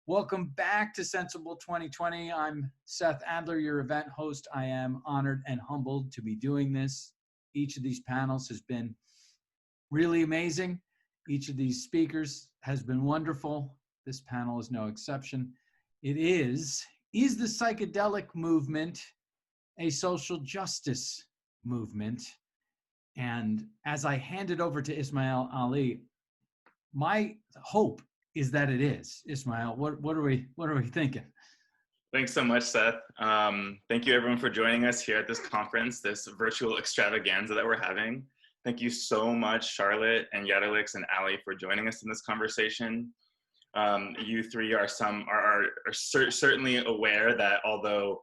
Welcome back to Sensible 2020. I'm Seth Adler, your event host. I am honored and humbled to be doing this. Each of these panels has been really amazing. Each of these speakers has been wonderful. This panel is no exception. It is the psychedelic movement a social justice movement? And as I hand it over to Ismail Ali, my hope is that it is. Ismail, what are we thinking? Thanks so much, Seth. Thank you everyone for joining us here at this conference, this virtual extravaganza that we're having. Thank you so much, Charlotte and Yarelix and Allie, for joining us in this conversation. You three are certainly aware that although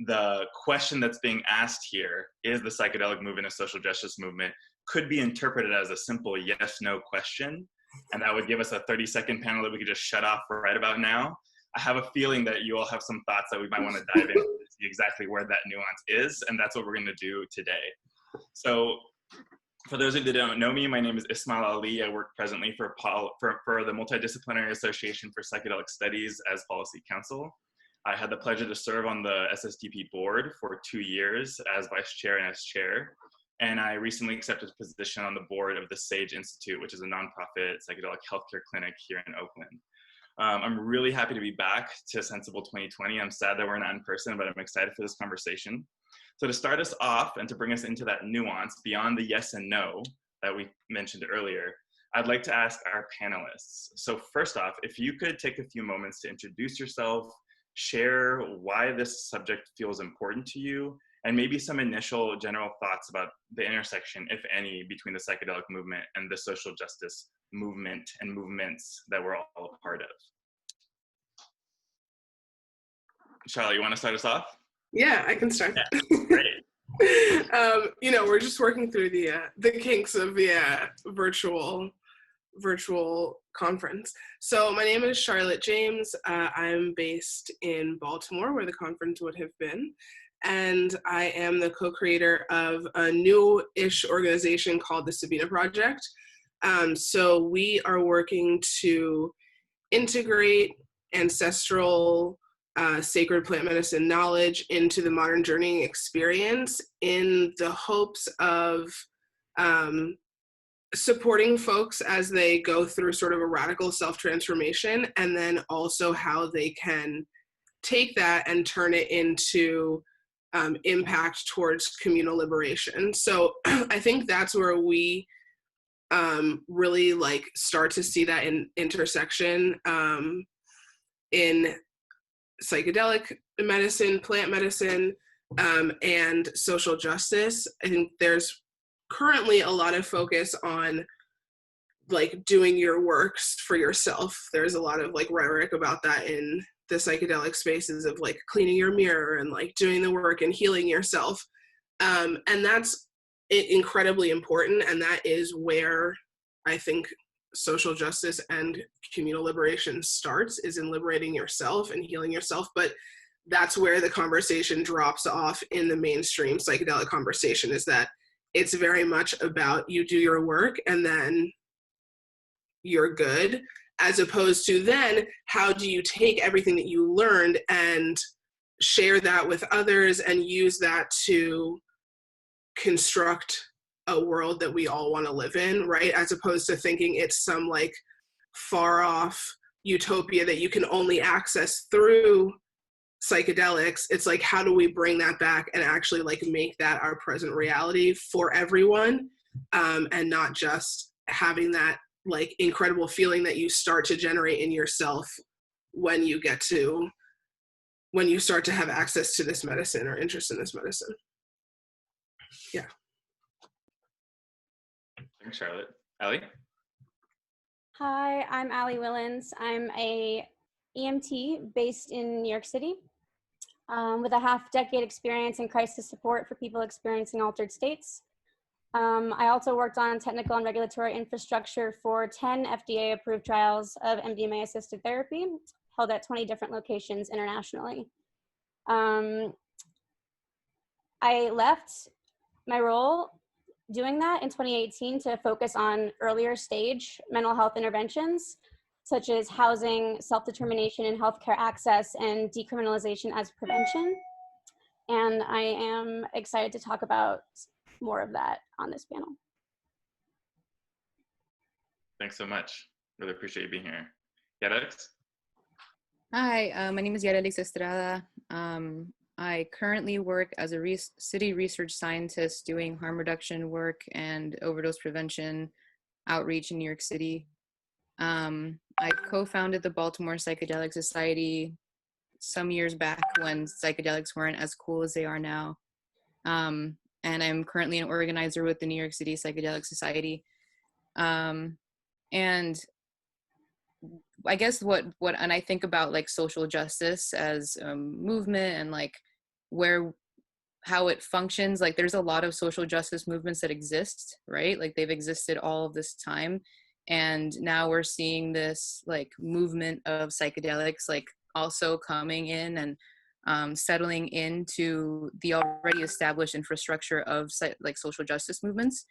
the question that's being asked here, is the psychedelic movement a social justice movement, could be interpreted as a simple yes/no question. And that would give us a 30-second panel that we could just shut off right about now. I have a feeling that you all have some thoughts that we might want to dive into to see exactly where that nuance is, and that's what we're going to do today. So for those of you that don't know me, my name is Ismail Ali. I work presently for the Multidisciplinary Association for Psychedelic Studies as Policy Counsel. I had the pleasure to serve on the SSDP board for 2 years as vice chair and as chair. And I recently accepted a position on the board of the SAGE Institute, which is a nonprofit psychedelic healthcare clinic here in Oakland. I'm really happy to be back to Sensible 2020. I'm sad that we're not in person, but I'm excited for this conversation. So to start us off and to bring us into that nuance beyond the yes and no that we mentioned earlier, I'd like to ask our panelists. So first off, if you could take a few moments to introduce yourself, share why this subject feels important to you, and maybe some initial general thoughts about the intersection, if any, between the psychedelic movement and the social justice movement and movements that we're all a part of. Charlotte, you want to start us off? Yeah, I can start. Yeah, great. We're just working through the kinks of the virtual conference. So my name is Charlotte James. I'm based in Baltimore, where the conference would have been. And I am the co-creator of a new-ish organization called the Sabina Project. So we are working to integrate ancestral sacred plant medicine knowledge into the modern journeying experience in the hopes of supporting folks as they go through sort of a radical self-transformation, and then also how they can take that and turn it into impact towards communal liberation. So I think that's where we really start to see that intersection in psychedelic medicine, plant medicine, and social justice. I think there's currently a lot of focus on doing your works for yourself. There's a lot of rhetoric about that in the psychedelic spaces of cleaning your mirror and doing the work and healing yourself. And that's incredibly important. And that is where I think social justice and communal liberation starts, is in liberating yourself and healing yourself. But that's where the conversation drops off in the mainstream psychedelic conversation, is that it's very much about you do your work and then you're good, as opposed to then how do you take everything that you learned and share that with others and use that to construct a world that we all want to live in, right? As opposed to thinking it's some far off utopia that you can only access through psychedelics. It's how do we bring that back and actually make that our present reality for everyone, and not just having that incredible feeling that you start to generate in yourself when you start to have access to this medicine or interest in this medicine. Yeah. Thanks, Charlotte. Allie? Hi, I'm Allie Wilens. I'm a EMT based in New York City, with a half-decade experience in crisis support for people experiencing altered states. I also worked on technical and regulatory infrastructure for 10 FDA-approved trials of MDMA-assisted therapy, held at 20 different locations internationally. I left my role doing that in 2018 to focus on earlier stage mental health interventions, such as housing, self-determination and healthcare access, and decriminalization as prevention. And I am excited to talk about more of that on this panel. Thanks so much. Really appreciate you being here. Yarelix? Hi, my name is Yarelix Estrada. I currently work as a city research scientist doing harm reduction work and overdose prevention outreach in New York City. I co-founded the Baltimore Psychedelic Society some years back when psychedelics weren't as cool as they are now. And I'm currently an organizer with the New York City Psychedelic Society. And I guess and I think about like social justice as a movement and like how it functions. Like there's a lot of social justice movements that exist, right? Like they've existed all of this time. And now we're seeing this like movement of psychedelics, like also coming in and settling into the already established infrastructure of like social justice movements.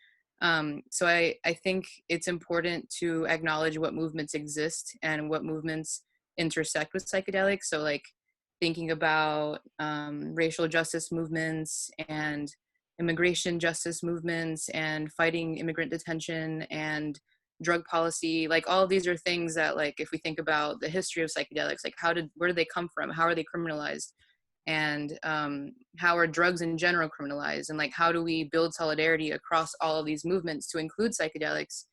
So I think it's important to acknowledge what movements exist and what movements intersect with psychedelics. So like thinking about racial justice movements and immigration justice movements and fighting immigrant detention and drug policy, like all of these are things that like, if we think about the history of psychedelics, like where did they come from? How are they criminalized? And how are drugs in general criminalized? And like, how do we build solidarity across all of these movements to include psychedelics?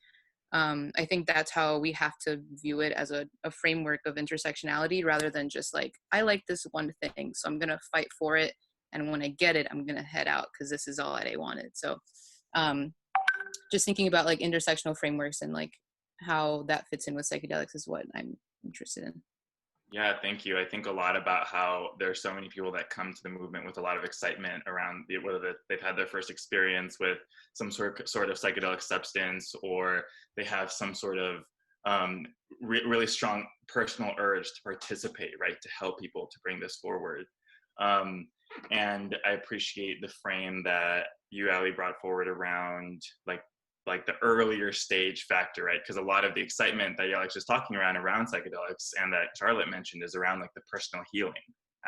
I think that's how we have to view it, as a framework of intersectionality, rather than just like, I like this one thing, so I'm gonna fight for it. And when I get it, I'm gonna head out because this is all that I wanted. So just thinking about like intersectional frameworks and like how that fits in with psychedelics is what I'm interested in. Yeah, thank you. I think a lot about how there's so many people that come to the movement with a lot of excitement around whether they've had their first experience with some sort of psychedelic substance, or they have some sort of really strong personal urge to participate, right, to help people to bring this forward. And I appreciate the frame that you, Allie, brought forward around like the earlier stage factor, right? Because a lot of the excitement that Yarelix is talking around psychedelics and that Charlotte mentioned is around like the personal healing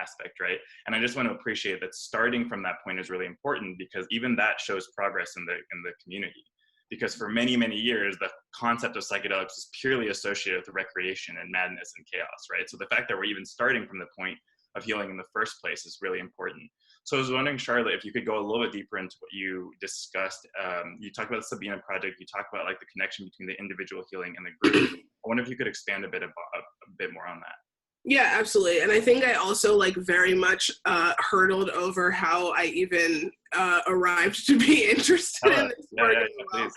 aspect, right? And I just want to appreciate that starting from that point is really important, because even that shows progress in the community. Because for many, many years, the concept of psychedelics was purely associated with recreation and madness and chaos, right? So the fact that we're even starting from the point of healing in the first place is really important. So I was wondering, Charlotte, if you could go a little bit deeper into what you discussed. You talked about the Sabina Project, you talked about like the connection between the individual healing and the group. I wonder if you could expand a bit more on that. Yeah, absolutely. And I think I also like very much hurdled over how I even arrived to be interested in this work as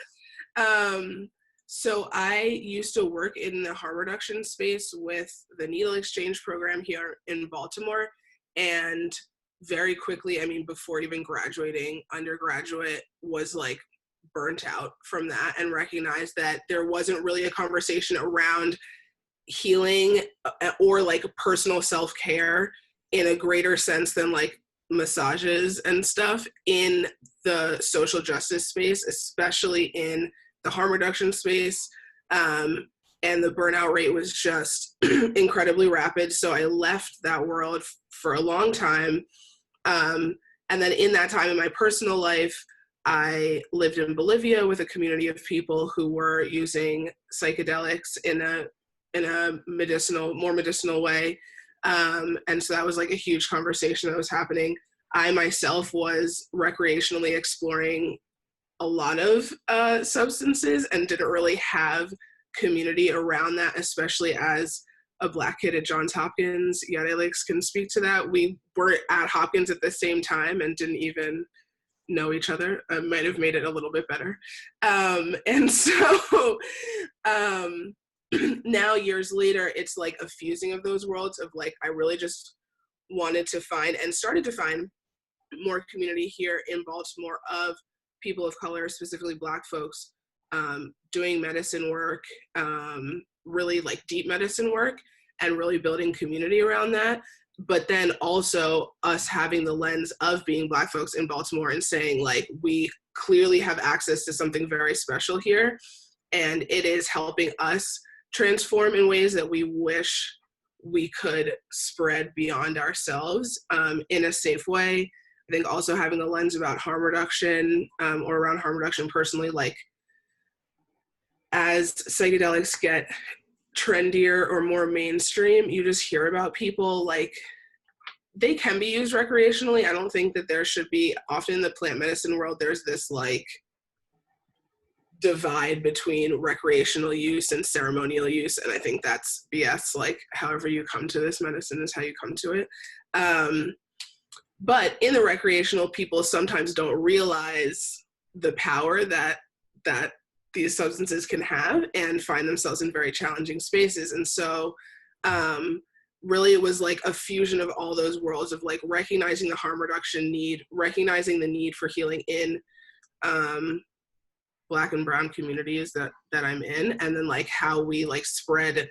well. So I used to work in the harm reduction space with the needle exchange program here in Baltimore. And very quickly, I mean, before even graduating undergraduate, was like burnt out from that and recognized that there wasn't really a conversation around healing or like personal self-care in a greater sense than like massages and stuff in the social justice space, especially in the harm reduction space. And the burnout rate was just incredibly rapid. So I left that world for a long time. And then in that time in my personal life, I lived in Bolivia with a community of people who were using psychedelics in a more medicinal way. And so that was like a huge conversation that was happening. I myself was recreationally exploring a lot of substances and didn't really have community around that, especially as a Black kid at Johns Hopkins. Yarelix can speak to that. We were at Hopkins at the same time and didn't even know each other. Might have made it a little bit better. And so now years later, it's like a fusing of those worlds of like, I really just wanted to find and started to find more community here in Baltimore of people of color, specifically Black folks, doing medicine work, really like deep medicine work, and really building community around that. But then also us having the lens of being Black folks in Baltimore and saying like, we clearly have access to something very special here, and it is helping us transform in ways that we wish we could spread beyond ourselves in a safe way. I think also having a lens about harm reduction or around harm reduction personally, like as psychedelics get trendier or more mainstream, you just hear about people like they can be used recreationally. I don't think that there should be, often in the plant medicine world, there's this like divide between recreational use and ceremonial use. And I think that's BS. Like however you come to this medicine is how you come to it. But in the recreational, people sometimes don't realize the power that these substances can have and find themselves in very challenging spaces. And so really it was like a fusion of all those worlds of like recognizing the harm reduction need, recognizing the need for healing in Black and brown communities that I'm in, and then like how we like spread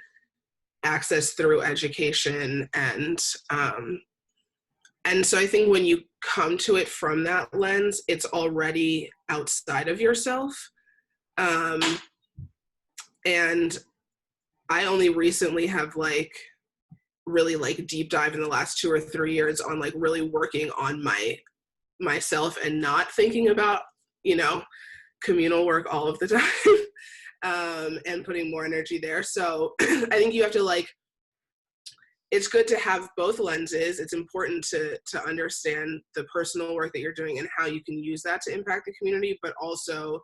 access through education. And so I think when you come to it from that lens, it's already outside of yourself. And I only recently have like really like deep dive in the last 2 or 3 years on like really working on myself and not thinking about, you know, communal work all of the time and putting more energy there. So I think you have to like, it's good to have both lenses. It's important to understand the personal work that you're doing and how you can use that to impact the community, but also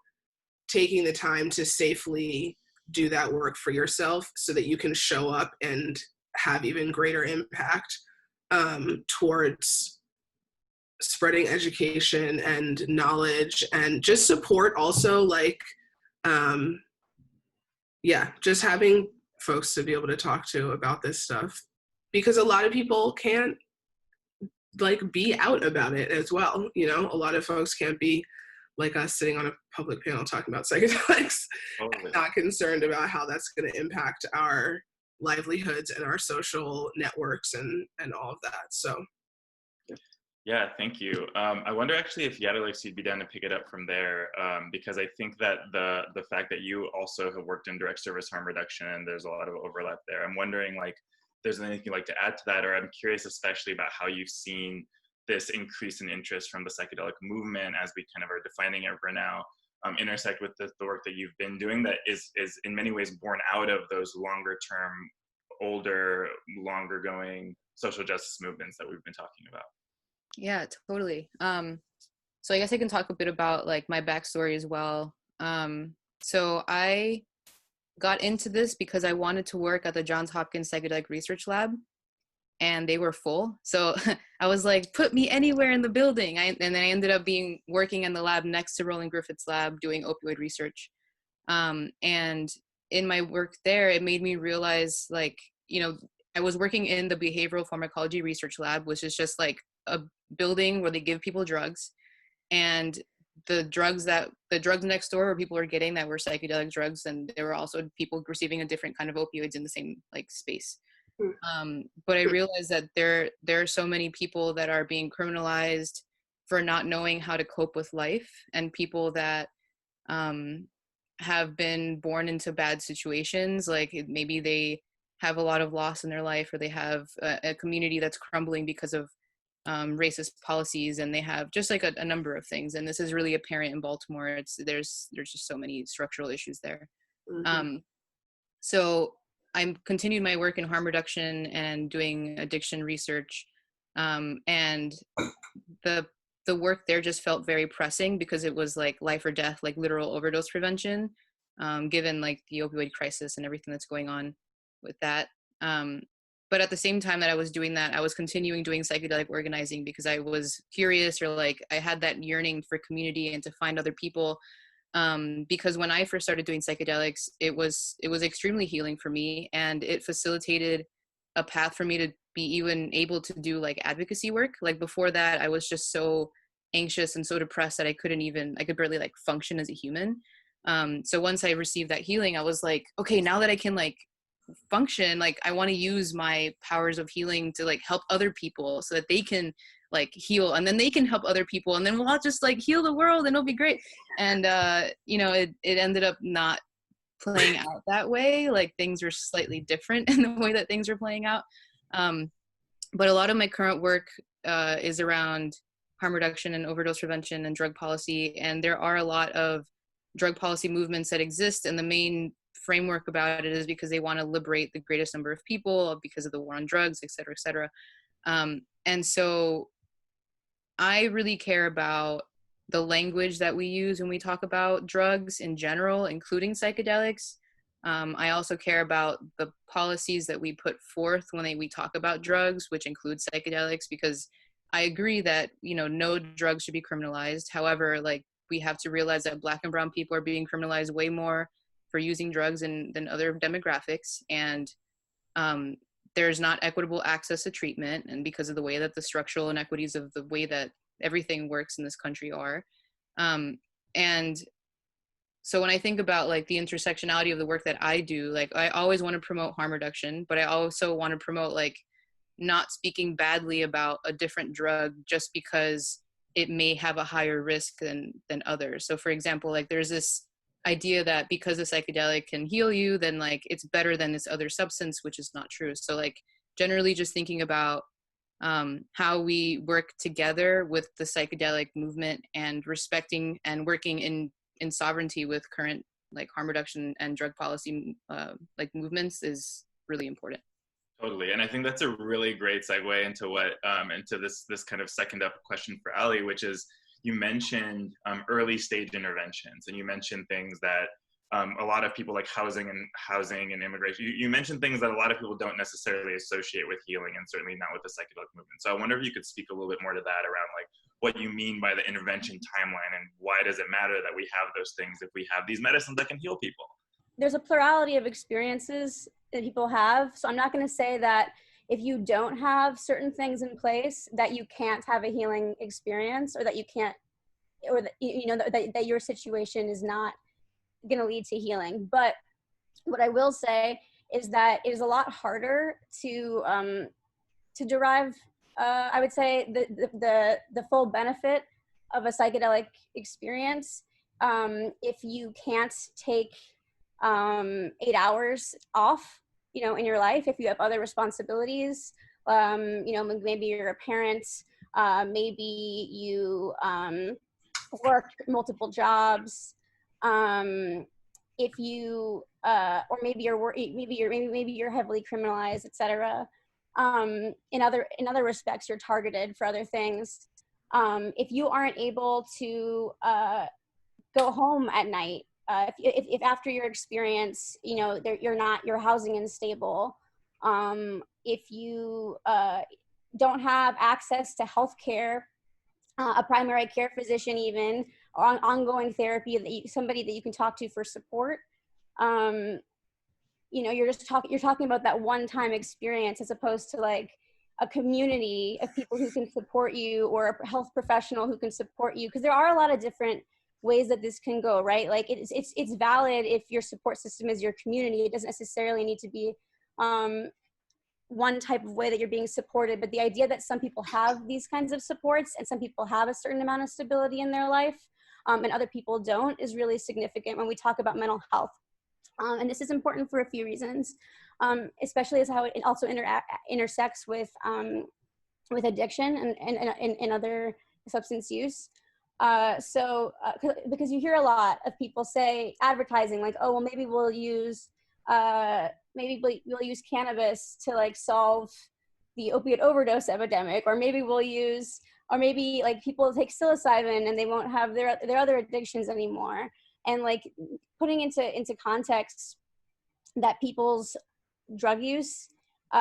taking the time to safely do that work for yourself so that you can show up and have even greater impact towards spreading education and knowledge and just support also, like just having folks to be able to talk to about this stuff, because a lot of people can't like be out about it as well. You know, a lot of folks can't be like us sitting on a public panel talking about psychedelics, and not concerned about how that's going to impact our livelihoods and our social networks and all of that. So yeah, thank you. I wonder actually if Yarelix, you'd be down to pick it up from there, because I think that the fact that you also have worked in direct service harm reduction and there's a lot of overlap there. I'm wondering like, if there's anything you'd like to add to that, or I'm curious especially about how you've seen this increase in interest from the psychedelic movement as we kind of are defining it for now, intersect with the work that you've been doing that is in many ways born out of those longer term, older, longer going social justice movements that we've been talking about. Yeah, totally. So I guess I can talk a bit about like my backstory as well. So I got into this because I wanted to work at the Johns Hopkins Psychedelic Research Lab, and they were full. So I was like, put me anywhere in the building. And then I ended up working in the lab next to Roland Griffith's lab doing opioid research. And in my work there, it made me realize like, you know, I was working in the behavioral pharmacology research lab, which is just like a building where they give people drugs, and the drugs next door where people were getting that were psychedelic drugs, and there were also people receiving a different kind of opioids in the same like space. But I realized that there are so many people that are being criminalized for not knowing how to cope with life, and people that have been born into bad situations, like maybe they have a lot of loss in their life, or they have a community that's crumbling because of racist policies, and they have just like a number of things. And this is really apparent in Baltimore. There's just so many structural issues there. So I continued my work in harm reduction and doing addiction research, and the work there just felt very pressing because it was like life or death, like literal overdose prevention, given like the opioid crisis and everything that's going on with that. But at the same time that I was doing that, I was continuing doing psychedelic organizing because I was curious, or like I had that yearning for community and to find other people. Because when I first started doing psychedelics, it was extremely healing for me, and it facilitated a path for me to be even able to do like advocacy work. Like before that, I was just so anxious and so depressed that I could barely like function as a human. So once I received that healing, I was like, okay, now that I can like function, like I want to use my powers of healing to like help other people so that they can like heal, and then they can help other people, and then we'll all just like heal the world and it'll be great. And you know, it ended up not playing out that way. Like things were slightly different in the way that things were playing out. But a lot of my current work is around harm reduction and overdose prevention and drug policy. And there are a lot of drug policy movements that exist. And the main framework about it is because they want to liberate the greatest number of people because of the war on drugs, et cetera, et cetera. And so I really care about the language that we use when we talk about drugs in general, including psychedelics. I also care about the policies that we put forth when we talk about drugs, which include psychedelics, because I agree that, you know, no drugs should be criminalized. However, like, we have to realize that Black and brown people are being criminalized way more for using drugs than other demographics. And there's not equitable access to treatment, and because of the way that the structural inequities of the way that everything works in this country are. And so when I think about like the intersectionality of the work that I do, like I always want to promote harm reduction, but I also want to promote like not speaking badly about a different drug just because it may have a higher risk than others. So for example, like there's this idea that because a psychedelic can heal you, then like it's better than this other substance, which is not true. So like generally just thinking about how we work together with the psychedelic movement and respecting and working in sovereignty with current like harm reduction and drug policy like movements is really important. Totally, and I think that's a really great segue into what into this kind of second up question for Allie, which is you mentioned early stage interventions, and you mentioned things that a lot of people like housing and immigration. You mentioned things that a lot of people don't necessarily associate with healing, and certainly not with the psychedelic movement. So I wonder if you could speak a little bit more to that around like what you mean by the intervention timeline, and why does it matter that we have those things if we have these medicines that can heal people? There's a plurality of experiences that people have. So I'm not going to say that if you don't have certain things in place that you can't have a healing experience, or that you can't, or that, you know, that your situation is not going to lead to healing. But what I will say is that it is a lot harder to derive, I would say, the full benefit of a psychedelic experience if you can't take 8 hours off, you know, in your life, if you have other responsibilities, you know, maybe you're a parent, maybe you work multiple jobs, if you or maybe you're heavily criminalized, etc. In other respects, you're targeted for other things. If you aren't able to go home at night, if after your experience, you know, your housing unstable, if you don't have access to health care, a primary care physician even, or ongoing therapy, somebody that you can talk to for support, you know, you're talking about that one-time experience as opposed to like a community of people who can support you, or a health professional who can support you, because there are a lot of different ways that this can go, right? Like it's valid if your support system is your community. It doesn't necessarily need to be one type of way that you're being supported, but the idea that some people have these kinds of supports and some people have a certain amount of stability in their life and other people don't is really significant when we talk about mental health. And this is important for a few reasons, especially as how it also intersects with addiction and other substance use. Because you hear a lot of people say advertising like, oh, well, maybe we'll use cannabis to like solve the opiate overdose epidemic, or maybe like people take psilocybin and they won't have their other addictions anymore. And like putting into context that people's drug use in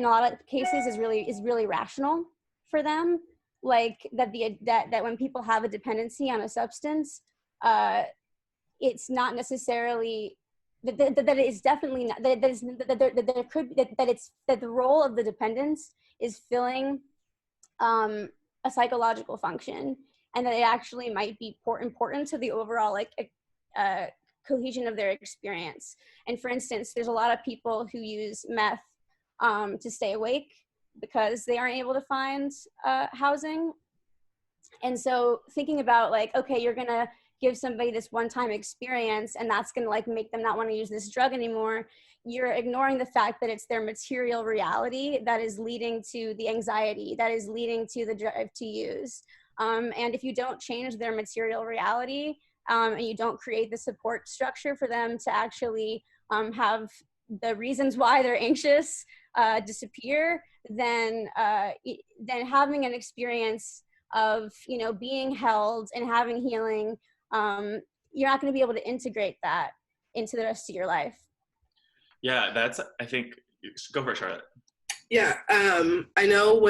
a lot of cases is really rational for them. Like that when people have a dependency on a substance, it's not necessarily that it is definitely not that the role of the dependence is filling a psychological function, and that it actually might be important to the overall like cohesion of their experience. And for instance, there's a lot of people who use meth to stay awake because they aren't able to find housing. And so thinking about like, okay, you're gonna give somebody this one-time experience and that's going to like make them not want to use this drug anymore, you're ignoring the fact that it's their material reality that is leading to the anxiety, that is leading to the drive to use. And if you don't change their material reality, and you don't create the support structure for them to actually have the reasons why they're anxious disappear, then having an experience of, you know, being held and having healing, you're not going to be able to integrate that into the rest of your life. Yeah, that's, I think, go for it, Charlotte. Yeah, I know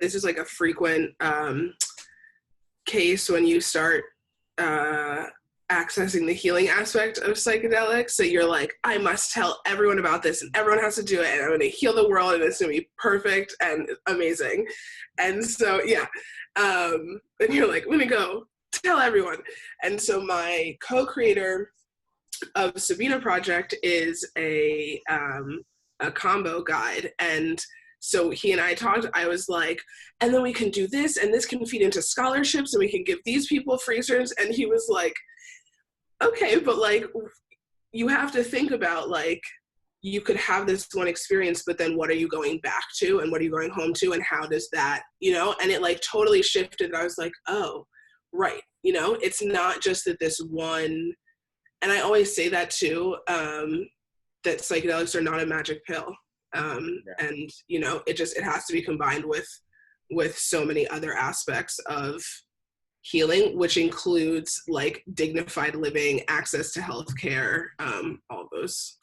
this is like a frequent case when you start accessing the healing aspect of psychedelics, that you're like, I must tell everyone about this and everyone has to do it and I'm going to heal the world and it's going to be perfect and amazing. And so, yeah, and you're like, I'm going to go tell everyone. And so my co-creator of Sabina Project is a combo guide. And so he and I talked, I was like, and then we can do this and this can feed into scholarships and we can give these people free service. And he was like, okay, but like, you have to think about like, you could have this one experience, but then what are you going back to and what are you going home to and how does that, you know? And it like totally shifted. I was like, oh, right. You know, it's not just that this one, and I always say that too, that psychedelics are not a magic pill. And, you know, it has to be combined with so many other aspects of healing, which includes like dignified living, access to healthcare, all those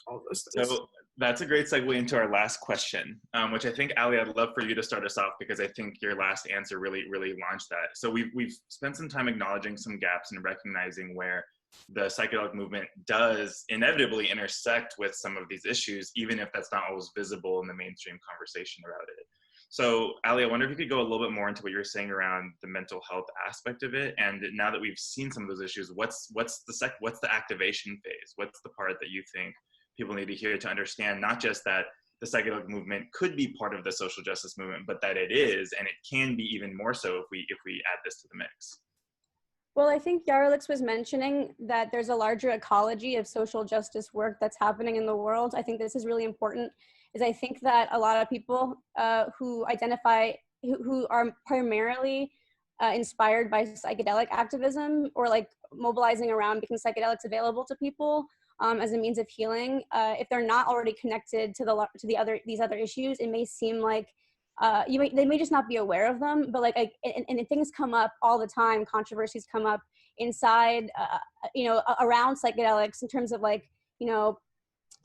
things. So that's a great segue into our last question, which I think, Allie, I'd love for you to start us off because I think your last answer really launched that. So we've spent some time acknowledging some gaps and recognizing where the psychedelic movement does inevitably intersect with some of these issues, even if that's not always visible in the mainstream conversation about it. So, Allie, I wonder if you could go a little bit more into what you're saying around the mental health aspect of it. And now that we've seen some of those issues, what's the activation phase? What's the part that you think people need to hear to understand not just that the psychedelic movement could be part of the social justice movement, but that it is, and it can be even more so if we add this to the mix? Well, I think Yarelix was mentioning that there's a larger ecology of social justice work that's happening in the world. I think this is really important, is I think that a lot of people who are primarily inspired by psychedelic activism or like mobilizing around making psychedelics available to people as a means of healing, if they're not already connected to these other issues, it may seem like they may just not be aware of them, but like, and things come up all the time, controversies come up inside, around psychedelics in terms of like,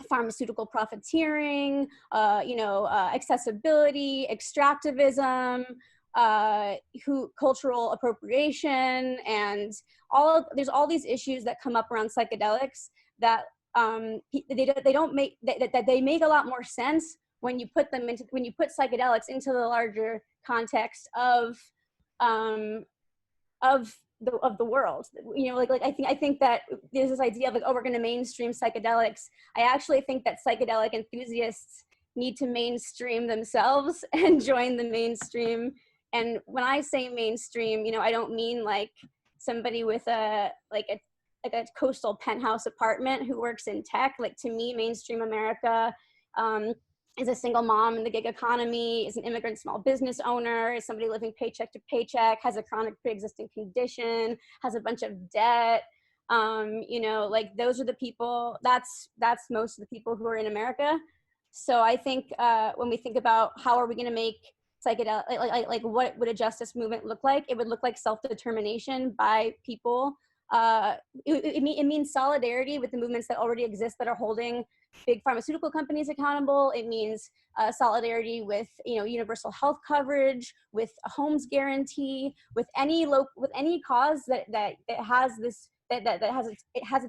pharmaceutical profiteering, accessibility, extractivism, cultural appropriation, and there's all these issues that come up around psychedelics that they make a lot more sense when you put psychedelics into the larger context of the world. I think that there's this idea of like, oh, we're going to mainstream psychedelics. I actually think that psychedelic enthusiasts need to mainstream themselves and join the mainstream. And when I say mainstream, I don't mean like somebody with a coastal penthouse apartment who works in tech. Like, to me, mainstream America is a single mom in the gig economy, is an immigrant small business owner, is somebody living paycheck to paycheck, has a chronic pre-existing condition, has a bunch of debt. Those are the people, that's most of the people who are in America. So I think when we think about how are we going to make psychedelic, like what would a justice movement look like? It would look like self-determination by people. It means solidarity with the movements that already exist that are holding big pharmaceutical companies accountable. It means solidarity with universal health coverage, with a homes guarantee, with any cause that has its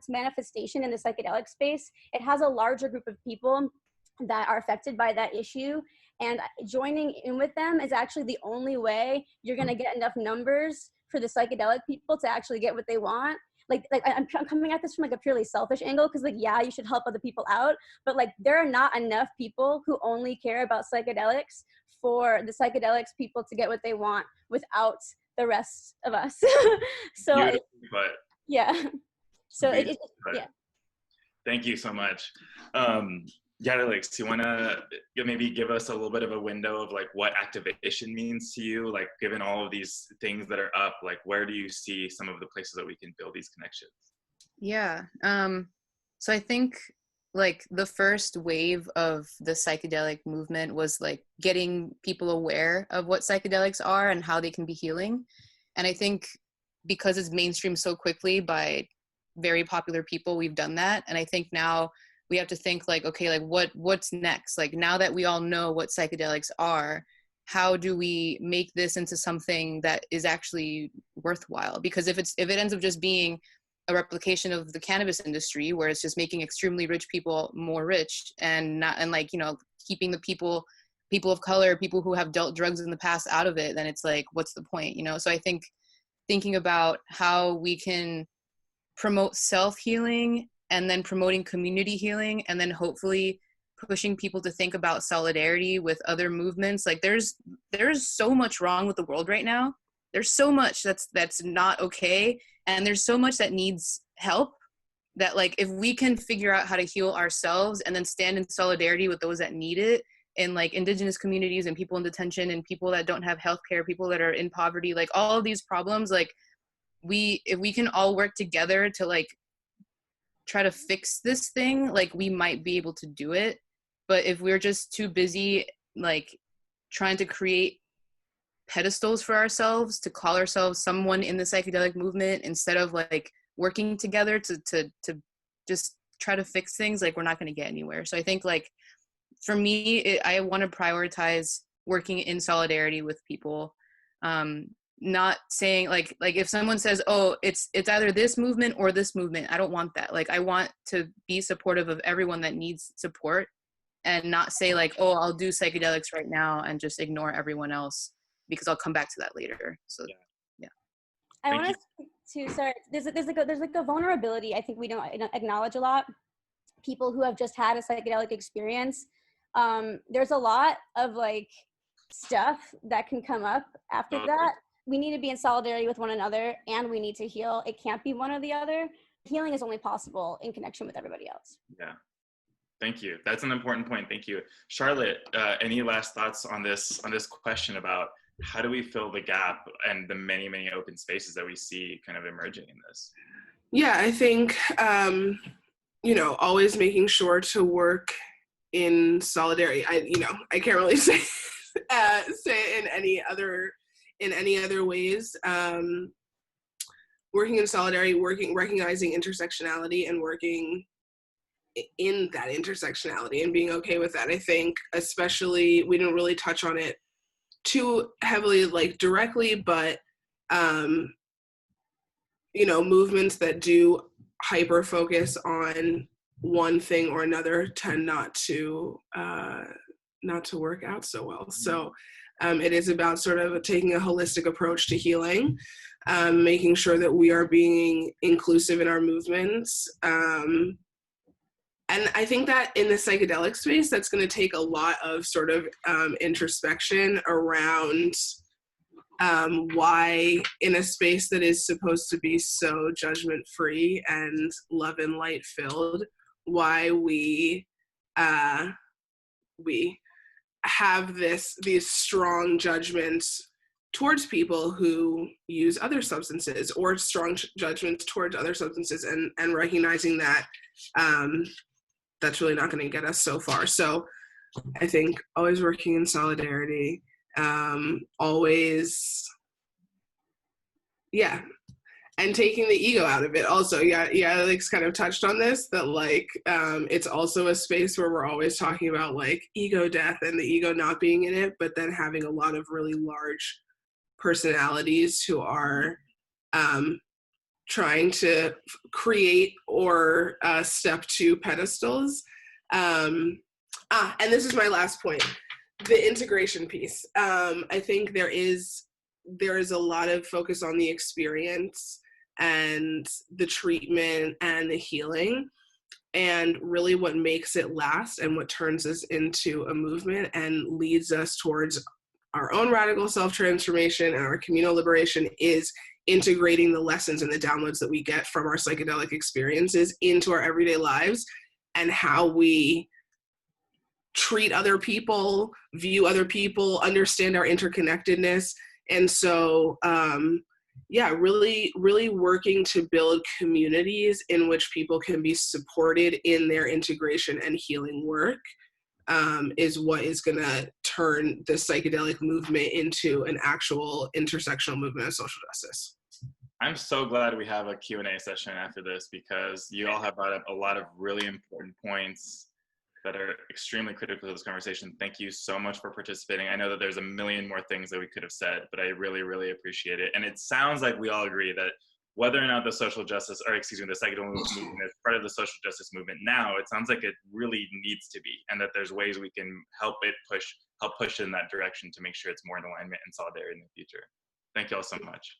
manifestation in the psychedelic space. It has a larger group of people that are affected by that issue, and joining in with them is actually the only way you're going to get enough numbers for the psychedelic people to actually get what they want. Like I'm coming at this from like a purely selfish angle, because like, yeah, you should help other people out, but like there are not enough people who only care about psychedelics for the psychedelics people to get what they want without the rest of us. So Yeah. So But yeah. thank you so much. Yarelix, do you want to maybe give us a little bit of a window of like what activation means to you? Like, given all of these things that are up, like where do you see some of the places that we can build these connections? Yeah. So I think like the first wave of the psychedelic movement was like getting people aware of what psychedelics are and how they can be healing. And I think because it's mainstream so quickly by very popular people, we've done that. And I think now we have to think like, okay, like what's next? Like now that we all know what psychedelics are, how do we make this into something that is actually worthwhile? Because if it ends up just being a replication of the cannabis industry where it's just making extremely rich people more rich and not, and like, you know, keeping the people of color, people who have dealt drugs in the past out of it, then it's like, what's the point, you know? So I think thinking about how we can promote self-healing and then promoting community healing and then hopefully pushing people to think about solidarity with other movements. Like there's so much wrong with the world right now. There's so much that's not okay. And there's so much that needs help that like, if we can figure out how to heal ourselves and then stand in solidarity with those that need it in like indigenous communities and people in detention and people that don't have healthcare, people that are in poverty, like all of these problems, like if we can all work together to like try to fix this thing, like we might be able to do it. But if we're just too busy like trying to create pedestals for ourselves to call ourselves someone in the psychedelic movement instead of like working together to just try to fix things, like we're not going to get anywhere. So I think like for me, I want to prioritize working in solidarity with people, not saying like if someone says, oh, it's either this movement or this movement, I don't want that. Like I want to be supportive of everyone that needs support and not say like, oh, I'll do psychedelics right now and just ignore everyone else because I'll come back to that later. So yeah. I want to sorry, there's like a vulnerability I think we don't acknowledge a lot. People who have just had a psychedelic experience, there's a lot of like stuff that can come up after that. We need to be in solidarity with one another and we need to heal. It can't be one or the other. Healing is only possible in connection with everybody else. Yeah. Thank you. That's an important point. Thank you. Charlotte, any last thoughts on this question about how do we fill the gap and the many, many open spaces that we see kind of emerging in this? Yeah, I think, you know, always making sure to work in solidarity. I can't really say it in any other ways. Working in solidarity, recognizing intersectionality and working in that intersectionality and being okay with that. I think especially, we didn't really touch on it too heavily like directly, but you know, movements that do hyper focus on one thing or another tend not to work out so well. So it is about sort of taking a holistic approach to healing, making sure that we are being inclusive in our movements. And I think that in the psychedelic space, that's going to take a lot of sort of introspection around why in a space that is supposed to be so judgment-free and love and light filled, why we have these strong judgments towards people who use other substances, or strong judgments towards other substances, and recognizing that that's really not going to get us so far. So I think always working in solidarity, always, yeah, and taking the ego out of it also. Yeah, like kind of touched on this, that like it's also a space where we're always talking about like ego death and the ego not being in it, but then having a lot of really large personalities who are trying to create or step to pedestals. And this is my last point, the integration piece. I think there is a lot of focus on the experience and the treatment and the healing, and really what makes it last and what turns us into a movement and leads us towards our own radical self-transformation and our communal liberation is integrating the lessons and the downloads that we get from our psychedelic experiences into our everyday lives, and how we treat other people, view other people, understand our interconnectedness. And so, really, really working to build communities in which people can be supported in their integration and healing work is what is going to turn the psychedelic movement into an actual intersectional movement of social justice. I'm so glad we have a Q&A session after this, because you all have brought up a lot of really important points that are extremely critical to this conversation. Thank you so much for participating. I know that there's a million more things that we could have said, but I really, really appreciate it. And it sounds like we all agree that whether or not the social justice, or excuse me, the psychedelic movement is part of the social justice movement now, it sounds like it really needs to be, and that there's ways we can help push in that direction to make sure it's more in alignment and solidarity in the future. Thank you all so much.